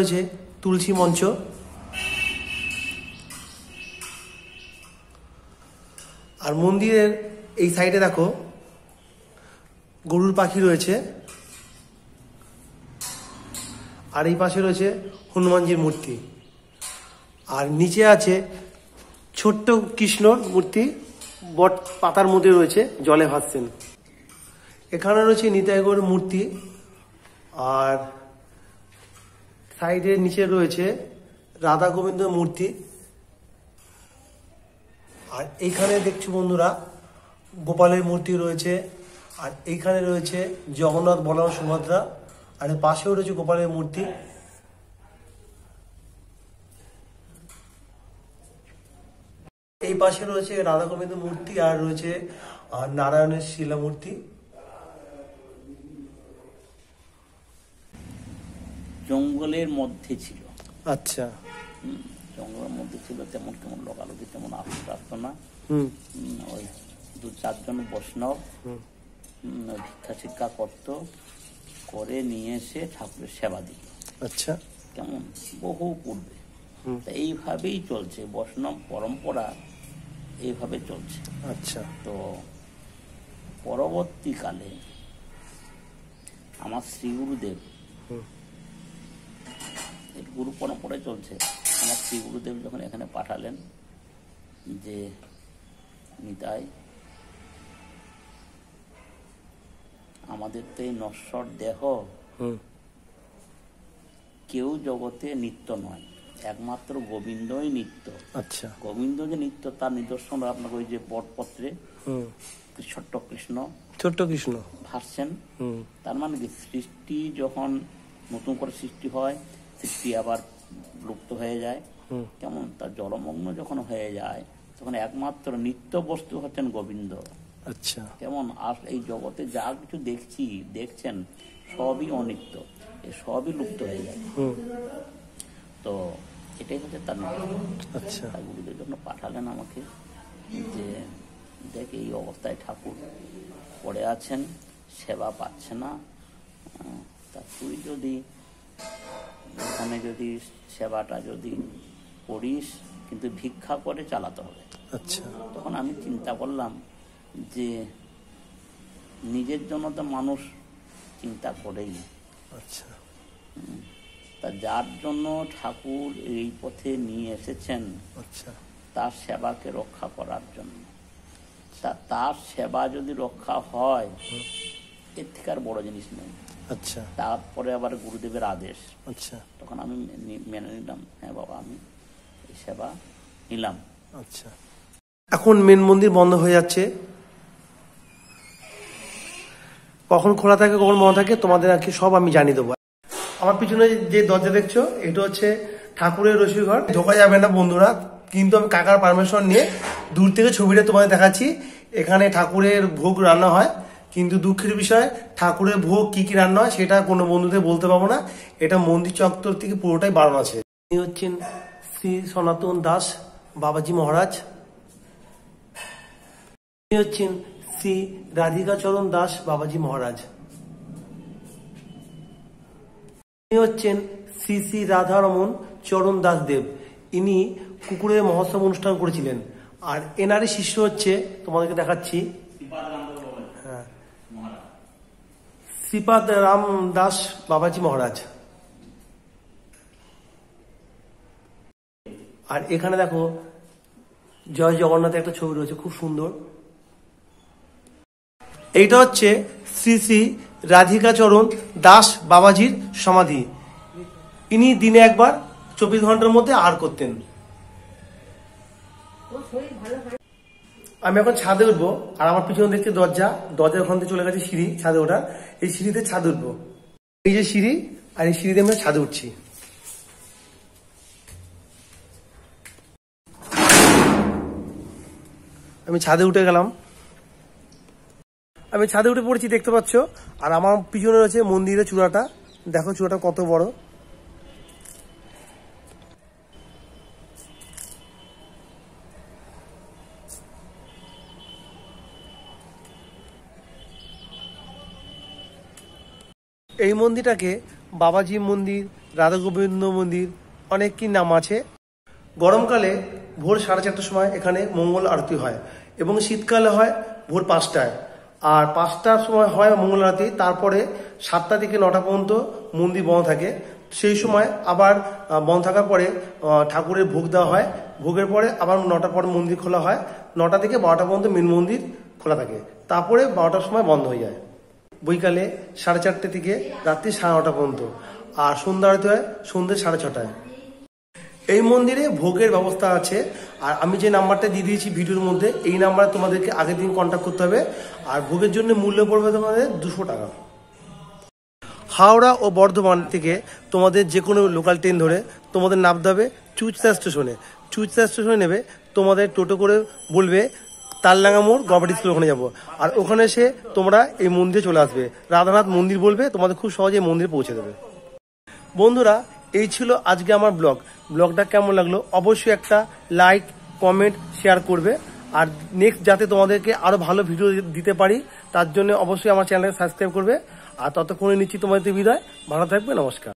রয়েছে তুলসী মঞ্চ। আর মন্দিরের এই সাইডে দেখো গরুর পাখি রয়েছে, আর এই পাশে রয়েছে হনুমানজির মূর্তি, আর নিচে আছে ছোট্ট কৃষ্ণর মূর্তি, বট পাতার মধ্যে রয়েছে, জলে ভাসছেন। এখানে রয়েছে নিতাই গৌরের মূর্তি, আর সাইডের নিচে রয়েছে রাধা গোবিন্দের মূর্তি। আর এইখানে দেখছো বন্ধুরা গোপালের মূর্তি রয়েছে, আর এইখানে রয়েছে জগন্নাথ, বলরাম, সুভদ্রা, আর এর পাশেও রয়েছে গোপালের মূর্তি। এই পাশে রয়েছে রাধা গোবিন্দের মূর্তি, আর রয়েছে নারায়ণের শিলা মূর্তি। জঙ্গলের মধ্যে ছিল। আচ্ছা। জঙ্গলের মধ্যে ছিল, তেমন কেমন লোকালোকি তেমন আসতো না। ওই 2-4 জন বৈষ্ণব ভিক্ষা শিক্ষা করতো, করে নিয়ে এসে ঠাকুরের সেবা দিত। আচ্ছা। কেমন বহু পূর্বে। এইভাবেই চলছে বৈষ্ণব পরম্পরা, এইভাবে চলছে। আচ্ছা। তো পরবর্তীকালে আমার শ্রী গুরুদেব, গুরু পরম্পরায় চলছে, আমার শ্রী গুরুদেব যখন এখানে পাঠালেন যে নিতাই, আমাদের তো এই নশ্বর দেহ, কেউ জগতে নিত্য নয়, একমাত্র গোবিন্দই নিত্য। আচ্ছা। গোবিন্দ যে নিত্য তার নিদর্শন আপনাকে ওই যে বটপত্রে ছোট্ট কৃষ্ণ ভাসছেন। তার মানে কি, সৃষ্টি যখন নতুন করে সৃষ্টি হয়, সৃষ্টি আবার লুপ্ত হয়ে যায়, কেমন তার জলমগ্ন যখন হয়ে যায়, তখন একমাত্র নিত্য বস্তু হচ্ছেন গোবিন্দ। আচ্ছা। কেমন আর এই জগতে যা কিছু দেখছেন সবই অনিত্য, সবই লুপ্ত হয়ে যায়। তো এটাই হচ্ছে তার আচ্ছা। গুরুদের জন্য পাঠালেন আমাকে, যে দেখ এই অবস্থায় ঠাকুর পড়ে আছেন, সেবা পাচ্ছে না, তা তুই যদি এখানে যদি সেবাটা যদি করিস, কিন্তু ভিক্ষা করে চালাতে হবে। আচ্ছা। তখন আমি চিন্তা করলাম যে নিজের জন্য তো মানুষ চিন্তা করেই। আচ্ছা। তা যার জন্য ঠাকুর এই পথে নিয়ে এসেছেন, আচ্ছা, তার সেবাকে রক্ষা করার জন্য, তার সেবা যদি রক্ষা হয়, এর থেকে আর বড় জিনিস নেই। আচ্ছা। তারপরে আবার গুরুদেবের আদেশ। আচ্ছা। তখন আমি মেনে নিলাম, হ্যাঁ বাবা, আমি এই সেবা নিলাম। আচ্ছা। এখন মেন মন্দির বন্ধ হয়ে যাচ্ছে, কখন খোলা থাকে কখন বন্ধ থাকে তোমাদের আর কি সব আমি জানিয়ে দেবো। আমার পিছনে যে দরজা দেখছো, এটা হচ্ছে ঠাকুরের রসুই ঘর, ঢোকা যাবে না বন্ধুরা, কিন্তু আমি কাকার পারমিশন নিয়ে দূর থেকে ছবিটা তোমাদের দেখাচ্ছি। এখানে ঠাকুরের ভোগ রান্না হয়, কিন্তু দুঃখের বিষয় ঠাকুরের ভোগ কি কি রান্না হয় সেটা কোনো বন্ধুদের বলতে পারবো না। এটা মন্দির চত্বর থেকে পুরোটাই বারণ আছে। ইনি হচ্ছেন শ্রী সনাতন দাস বাবাজি মহারাজ, ইনি হচ্ছেন শ্রী রাধিকাচরণ দাস বাবাজি মহারাজ, ইনি হচ্ছেন শ্রী শ্রী রাধারমন চরণ দাস দেব, ইনি কুকুরের মহোৎসব অনুষ্ঠান করেছিলেন। আর এনারই শিষ্য হচ্ছে, তোমাদেরকে দেখাচ্ছি, হ্যাঁ, শ্রীপাদ রাম দাস বাবাজি মহারাজ। আর এখানে দেখো জয় জগন্নাথের একটা ছবি রয়েছে, খুব সুন্দর। এইটা হচ্ছে শ্রী শ্রী রাধিকাচরণ দাস বাবাজির সমাধি। ইনি দিনে একবার 24 ঘন্টার মধ্যে আহার করতেন। আমি এখন ছাদে উঠবো, আর আমার পিছনে দেখতে দরজার ওখান থেকে চলে গেছে সিঁড়ি, ছাদে ওঠা। এই সিঁড়িতে ছাদে উঠবো, এই যে সিঁড়ি, আর এই সিঁড়িতে আমরা ছাদে উঠছি। আমি ছাদে উঠে গেলাম, আমি ছাদে উঠে পড়েছি, দেখতে পাচ্ছ। আর আমার পিছনে রয়েছে মন্দিরের চূড়াটা, দেখো চূড়াটা কত বড়। এই মন্দিরটাকে বাবাজি মন্দির, রাধা গোবিন্দ মন্দির, অনেক কি নাম আছে। গরমকালে ভোর 4:30টার সময় এখানে মঙ্গল আরতি হয় এবং শীতকালে হয় ভোর 5টায়। আর 5টার সময় হয় মঙ্গল আরতি, তারপরে 7টা থেকে 9টা পর্যন্ত মন্দির বন্ধ থাকে। সেই সময় আবার বন্ধ থাকার পরে ঠাকুরের ভোগ দেওয়া হয়, ভোগের পরে আবার 9টার পর মন্দির খোলা হয়। 9টা থেকে 12টা পর্যন্ত মেন মন্দির খোলা থাকে, তারপরে 12টার সময় বন্ধ হয়ে যায়। বৈকালে 4:30 থেকে রাত্রি 9:30 পর্যন্ত। আর সন্ধ্যা আরতি হয় সন্ধ্যে 6:30টায়। এই মন্দিরে ভোগের ব্যবস্থা আছে। আর আমি যে নাম্বারটা দিয়ে দিয়েছি ভিডিওর মধ্যে, এই নাম্বারে তোমাদেরকে আগের দিন কন্ট্যাক্ট করতে হবে। আর ভোগের জন্য মূল্য পড়বে তোমাদের 200 টাকা। হাওড়া ও বর্ধমান থেকে তোমাদের যে কোনো লোকাল ট্রেন ধরে তোমাদের নামতে হবে চুঁচড়া স্টেশনে। চুঁচড়া স্টেশনে নেবে, তোমাদের টোটো করে বলবে তালডাঙ্গা মোড় গভর্নমেন্ট স্কুল, ওখানে যাবো। আর ওখানে এসে তোমরা এই মন্দিরে চলে আসবে, রাধানাথ মন্দির বলবে, তোমাদের খুব সহজে মন্দিরে পৌঁছে দেবে। বন্ধুরা, এই ছিল আজকে আমার ব্লগটা কেমন লাগলো অবশ্যই একটা লাইক, কমেন্ট, শেয়ার করবে। আর নেক্সট যাতে তোমাদেরকে আরো ভালো ভিডিও দিতে পারি তার জন্য অবশ্যই আমার চ্যানেলকে সাবস্ক্রাইব করবে। আর ততক্ষণে নিচ্ছি তোমাদের বিদায়। ভালো থাকবে, নমস্কার।